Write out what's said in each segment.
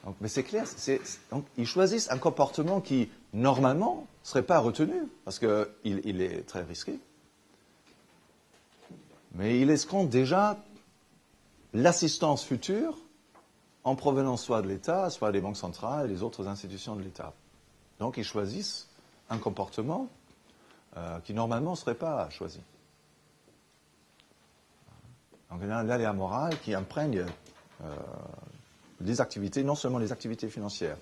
Donc, mais c'est clair, donc ils choisissent un comportement qui, normalement, ne serait pas retenu, parce qu'il est très risqué. Mais ils escomptent déjà l'assistance future en provenance soit de l'État, soit des banques centrales et des autres institutions de l'État. Donc ils choisissent un comportement qui, normalement, ne serait pas choisi. Donc il y a un aléa moral qui imprègne des activités, non seulement les activités financières.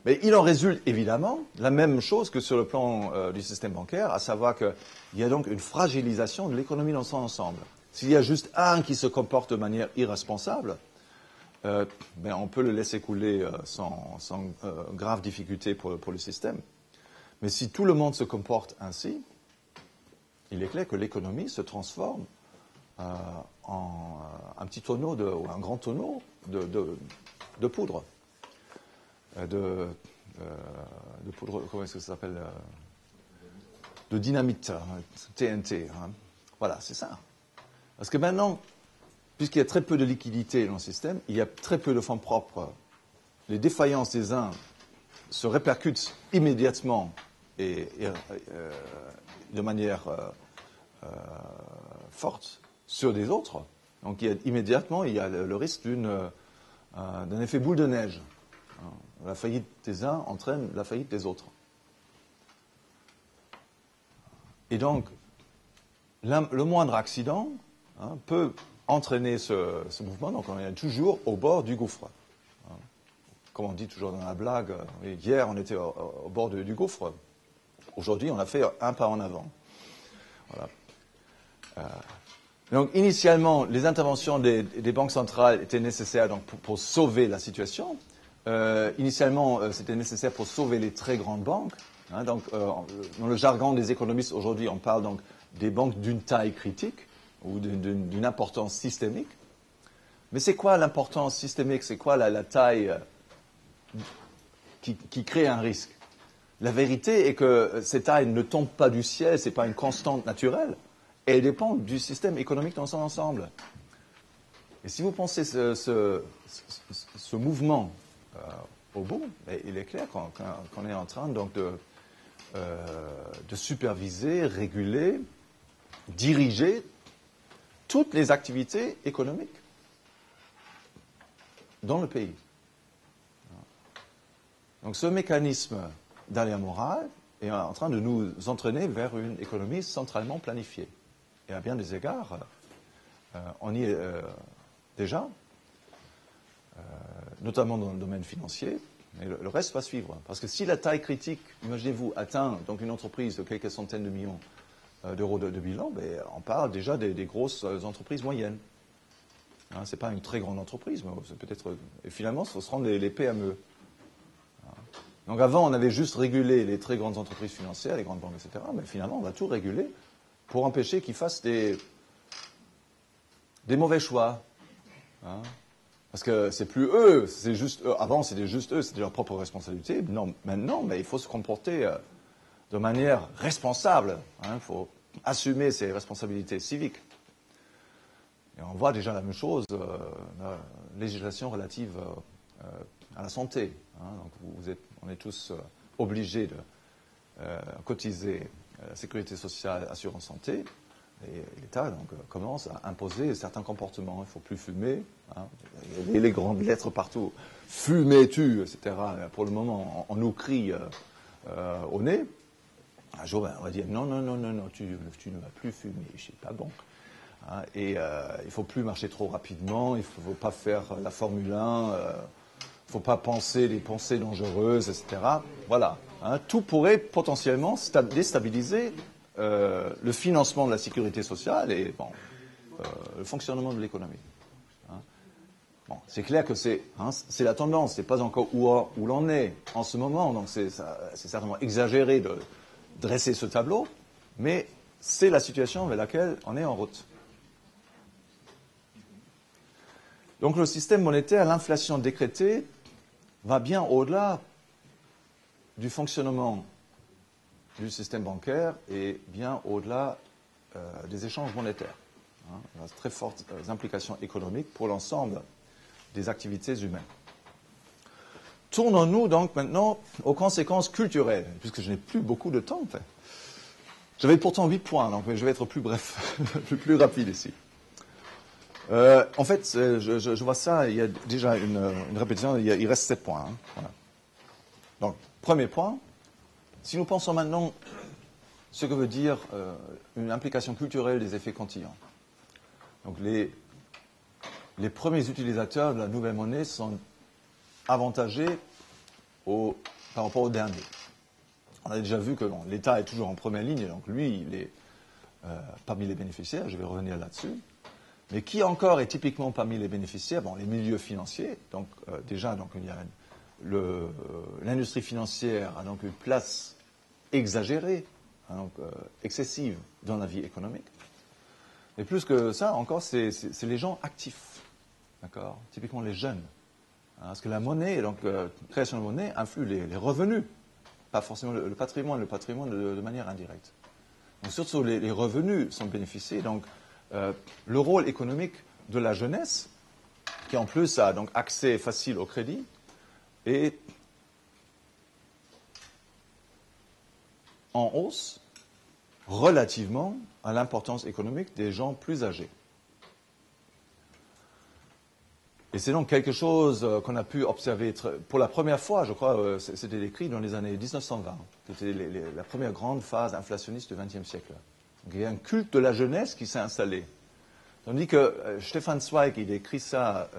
Mais il en résulte évidemment la même chose que sur le plan du système bancaire, à savoir qu'il y a donc une fragilisation de l'économie dans son ensemble. S'il y a juste un qui se comporte de manière irresponsable, on peut le laisser couler sans grave difficulté pour le système. Mais si tout le monde se comporte ainsi, il est clair que l'économie se transforme en un petit tonneau ou un grand tonneau de poudre. De poudre, comment est-ce que ça s'appelle de dynamite, TNT. Hein. Voilà, c'est ça. Parce que maintenant, puisqu'il y a très peu de liquidité dans le système, il y a très peu de fonds propres. Les défaillances des uns se répercutent immédiatement et de manière forte sur des autres. Donc immédiatement, il y a le risque d'un effet boule de neige. La faillite des uns entraîne la faillite des autres. Et donc, le moindre accident peut entraîner ce mouvement. Donc, on est toujours au bord du gouffre. Comme on dit toujours dans la blague, hier, on était au bord du gouffre. Aujourd'hui, on a fait un pas en avant. Voilà. Donc, initialement, les interventions des banques centrales étaient nécessaires donc, pour sauver la situation. Initialement, c'était nécessaire pour sauver les très grandes banques. Donc, dans le jargon des économistes aujourd'hui, on parle donc des banques d'une taille critique ou d'une importance systémique. Mais c'est quoi l'importance systémique? C'est quoi la taille qui crée un risque? La vérité est que cette taille ne tombe pas du ciel, ce n'est pas une constante naturelle. Elle dépend du système économique dans son ensemble. Et si vous pensez ce mouvement au bout, il est clair qu'on est en train donc de superviser, réguler, diriger toutes les activités économiques dans le pays. Donc ce mécanisme d'aléa moral est en train de nous entraîner vers une économie centralement planifiée. Et à bien des égards, on y est déjà, notamment dans le domaine financier, mais le reste va suivre. Parce que si la taille critique, imaginez-vous, atteint donc une entreprise de quelques centaines de millions d'euros de bilan, on parle déjà des grosses entreprises moyennes. Ce n'est pas une très grande entreprise, mais c'est peut-être. Et finalement, ce seront les PME. Donc avant, on avait juste régulé les très grandes entreprises financières, les grandes banques, etc. Mais finalement, on va tout réguler pour empêcher qu'ils fassent des mauvais choix. Parce que c'est plus eux, c'est juste eux. Avant, c'était juste eux, c'était leur propre responsabilité. Non, maintenant, il faut se comporter de manière responsable. Il faut assumer ses responsabilités civiques. Et on voit déjà la même chose dans la législation relative à la santé. Donc on est tous obligés de cotiser la sécurité sociale, assurance santé. Et l'État commence à imposer certains comportements. Il ne faut plus fumer. Il y a les grandes lettres partout. Fumez-tu, etc. Pour le moment, on nous crie au nez. Un jour, on va dire non, tu ne vas plus fumer, c'est pas bon. Et il ne faut plus marcher trop rapidement, il ne faut pas faire la Formule 1, il ne faut pas penser des pensées dangereuses, etc. Voilà. Tout pourrait potentiellement déstabiliser le financement de la sécurité sociale et le fonctionnement de l'économie. Bon, c'est clair que c'est la tendance, c'est pas encore où l'on est en ce moment, donc c'est certainement exagéré de dresser ce tableau, mais c'est la situation vers laquelle on est en route. Donc le système monétaire, l'inflation décrétée, va bien au-delà du fonctionnement du système bancaire et bien au-delà des échanges monétaires. Il y a très fortes implications économiques pour l'ensemble des activités humaines. tournons-nous donc maintenant aux conséquences culturelles, puisque je n'ai plus beaucoup de temps, en fait. J'avais pourtant 8 points, donc je vais être plus bref, plus rapide ici. En fait, je vois ça, il y a déjà une répétition, il reste 7 points. Hein, voilà. Donc, premier point, si nous pensons maintenant ce que veut dire une implication culturelle des effets cantillons. Donc, les premiers utilisateurs de la nouvelle monnaie sont avantagés par rapport aux derniers. On a déjà vu que l'État est toujours en première ligne, donc lui, il est parmi les bénéficiaires, je vais revenir là-dessus. Mais qui encore est typiquement parmi les bénéficiaires? Bon, les milieux financiers, donc déjà, donc, il y a l'industrie financière a donc une place exagérée, hein, donc, excessive dans la vie économique. Et plus que ça, encore, c'est les gens actifs, d'accord? Typiquement les jeunes. Hein, parce que la monnaie, donc création de monnaie, influe les revenus, pas forcément le patrimoine de manière indirecte. Donc surtout les revenus sont bénéficiés, donc le rôle économique de la jeunesse, qui en plus a donc accès facile au crédit, est en hausse relativement à l'importance économique des gens plus âgés. Et c'est donc quelque chose qu'on a pu observer pour la première fois, je crois, c'était décrit dans les années 1920. C'était la première grande phase inflationniste du XXe siècle. Donc, il y a un culte de la jeunesse qui s'est installé. Tandis que Stefan Zweig, il écrit ça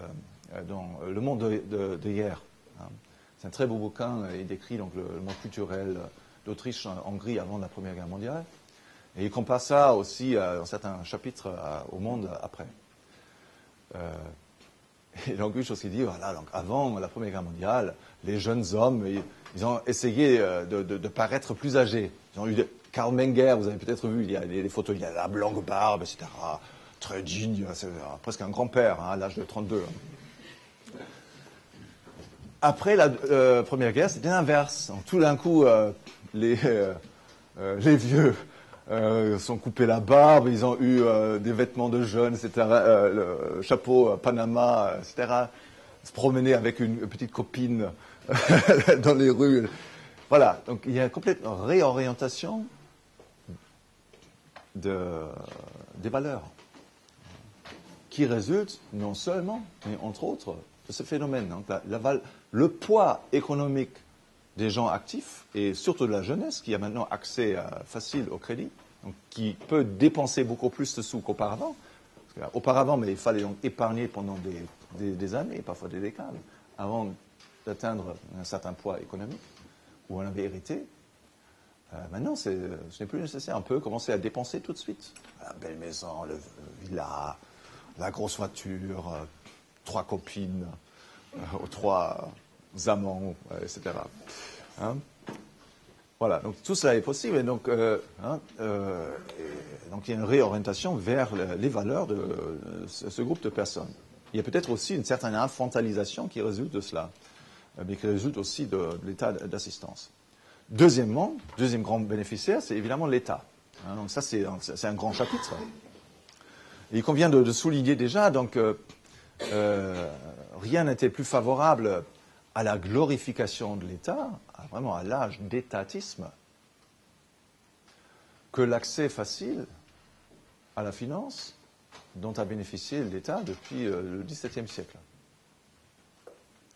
dans Le Monde de hier. Hein. C'est un très beau bouquin, il décrit donc, le monde culturel d'Autriche en Hongrie avant la Première Guerre mondiale. Et il compare ça aussi, dans certains chapitres, au monde après. Et donc, une chose qu'il dit, voilà, donc avant la Première Guerre mondiale, les jeunes hommes, ils ont essayé de paraître plus âgés. Ils ont eu Karl Menger, vous avez peut-être vu, il y a des photos, il y a la longue barbe, etc. Très digne, c'est presque un grand-père, hein, à l'âge de 32. Après la Première Guerre, c'était l'inverse. Donc, tout d'un coup, les vieux sont coupés la barbe, ils ont eu des vêtements de jeunes, etc., le chapeau Panama, etc., se promener avec une petite copine dans les rues. Voilà, donc il y a une complète réorientation des valeurs qui résulte non seulement, mais entre autres, de ce phénomène. Donc le poids économique des gens actifs, et surtout de la jeunesse, qui a maintenant accès facile au crédit, donc qui peut dépenser beaucoup plus de sous qu'auparavant. Auparavant, mais il fallait donc épargner pendant des années, parfois des décades, avant d'atteindre un certain poids économique, où on avait hérité. Maintenant, ce n'est plus nécessaire. On peut commencer à dépenser tout de suite. La belle maison, le villa, la grosse voiture, 3 copines, 3 amants, etc. Hein? Voilà, donc tout cela est possible. Et donc, donc il y a une réorientation vers les valeurs de ce groupe de personnes. Il y a peut-être aussi une certaine infantilisation qui résulte de cela, mais qui résulte aussi de l'état d'assistance. Deuxièmement, deuxième grand bénéficiaire, c'est évidemment l'État. Hein, donc ça, c'est un grand chapitre. Et il convient de souligner déjà, donc, rien n'était plus favorable à la glorification de l'État, vraiment à l'âge d'étatisme, que l'accès facile à la finance dont a bénéficié l'État depuis le XVIIe siècle.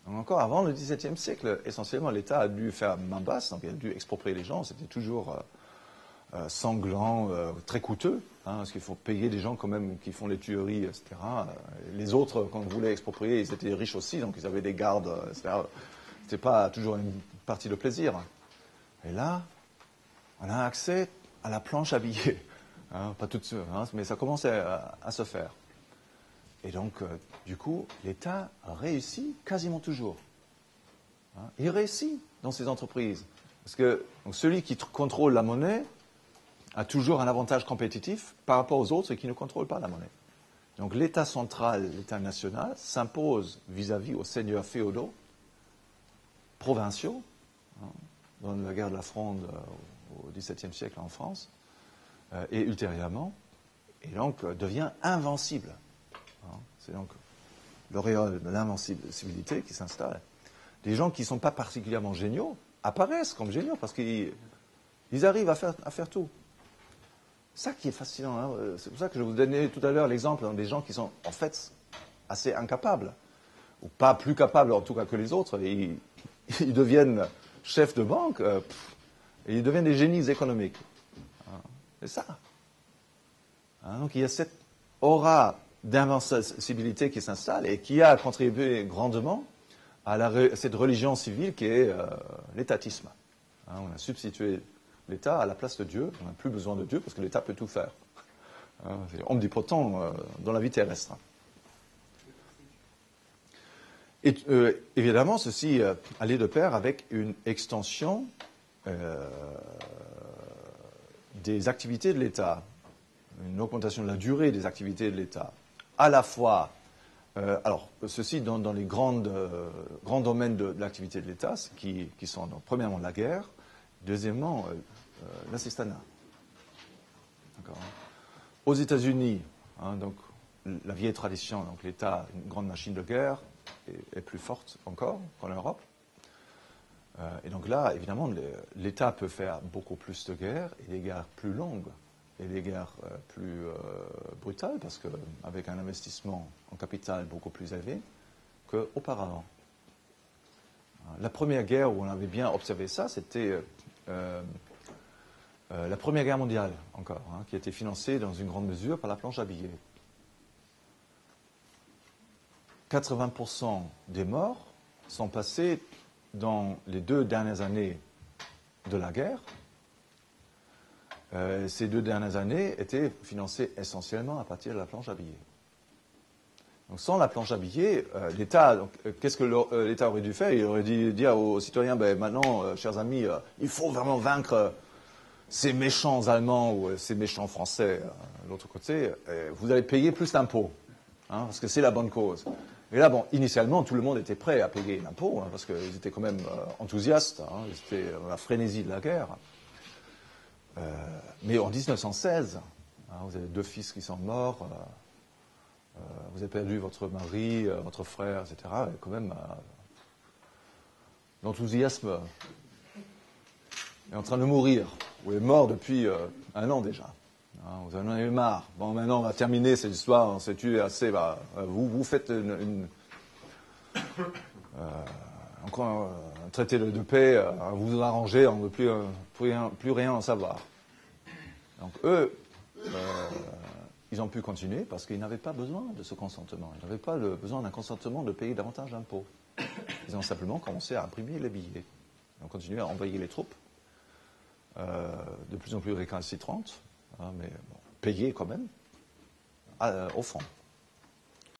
Donc encore avant le XVIIe siècle, essentiellement, l'État a dû faire main basse, donc il a dû exproprier les gens, c'était toujours sanglant, très coûteux, hein, parce qu'il faut payer des gens quand même qui font les tueries, etc. Les autres, quand on voulait exproprier, ils étaient riches aussi, donc ils avaient des gardes, etc. C'était pas toujours une partie de plaisir. Et là, on a accès à la planche à billets. Hein, pas tout de suite, hein, mais ça commence à se faire. Et donc, du coup, l'État réussit quasiment toujours. Hein, il réussit dans ses entreprises. Parce que donc, celui qui contrôle la monnaie a toujours un avantage compétitif par rapport aux autres qui ne contrôlent pas la monnaie. Donc l'État central, l'État national, s'impose vis-à-vis aux seigneurs féodaux, provinciaux, hein, dans la guerre de la Fronde au XVIIe siècle en France, et ultérieurement, et donc devient invincible. Hein, c'est donc l'auréole de l'invincibilité qui s'installe. des gens qui ne sont pas particulièrement géniaux apparaissent comme géniaux parce qu'ils arrivent à faire tout. C'est ça qui est fascinant. Hein. C'est pour ça que je vous donnais tout à l'heure l'exemple des gens qui sont en fait assez incapables, ou pas plus capables en tout cas que les autres. Et ils deviennent chefs de banque et ils deviennent des génies économiques. C'est ça. Donc il y a cette aura d'invincibilité qui s'installe et qui a contribué grandement à cette religion civile qui est l'étatisme. On a substitué l'État à la place de Dieu. On n'a plus besoin de Dieu parce que l'État peut tout faire. C'est omnipotent dans la vie terrestre. Et évidemment, ceci allait de pair avec une extension des activités de l'État, une augmentation de la durée des activités de l'État, à la fois, alors ceci dans les grands domaines de l'activité de l'État, qui sont donc, premièrement la guerre, deuxièmement l'assistanat. Aux États-Unis, donc la vieille tradition, donc l'État, une grande machine de guerre, est plus forte encore qu'en Europe. Et donc là, évidemment, l'État peut faire beaucoup plus de guerres et des guerres plus longues et des guerres plus brutales parce qu'avec un investissement en capital beaucoup plus élevé qu'auparavant. La première guerre où on avait bien observé ça, c'était la Première Guerre mondiale, encore, qui a été financée dans une grande mesure par la planche à billets. 80% des morts sont passés dans les 2 dernières années de la guerre. Ces 2 dernières années étaient financées essentiellement à partir de la planche à billets. Donc sans la planche à billets, l'État, qu'est-ce que l'État aurait dû faire? Il aurait dû dire aux citoyens, maintenant, chers amis, il faut vraiment vaincre ces méchants Allemands ou ces méchants Français de l'autre côté. Vous allez payer plus d'impôts, parce que c'est la bonne cause. Et là, initialement, tout le monde était prêt à payer l'impôt, parce qu'ils étaient quand même enthousiastes, ils étaient dans la frénésie de la guerre. Mais en 1916, vous avez 2 fils qui sont morts, vous avez perdu votre mari, votre frère, etc. Et quand même, l'enthousiasme est en train de mourir. Vous êtes mort depuis 1 an déjà. Vous en avez marre. Bon, maintenant, on va terminer cette histoire. On s'est tué assez. Vous faites encore un traité de paix. Vous vous arrangez. On ne veut plus rien en savoir. Donc, eux, ils ont pu continuer parce qu'ils n'avaient pas besoin de ce consentement. Ils n'avaient pas besoin d'un consentement de payer davantage d'impôts. Ils ont simplement commencé à imprimer les billets. Ils ont continué à envoyer les troupes de plus en plus récalcitrantes. Mais bon, payé quand même, au fond.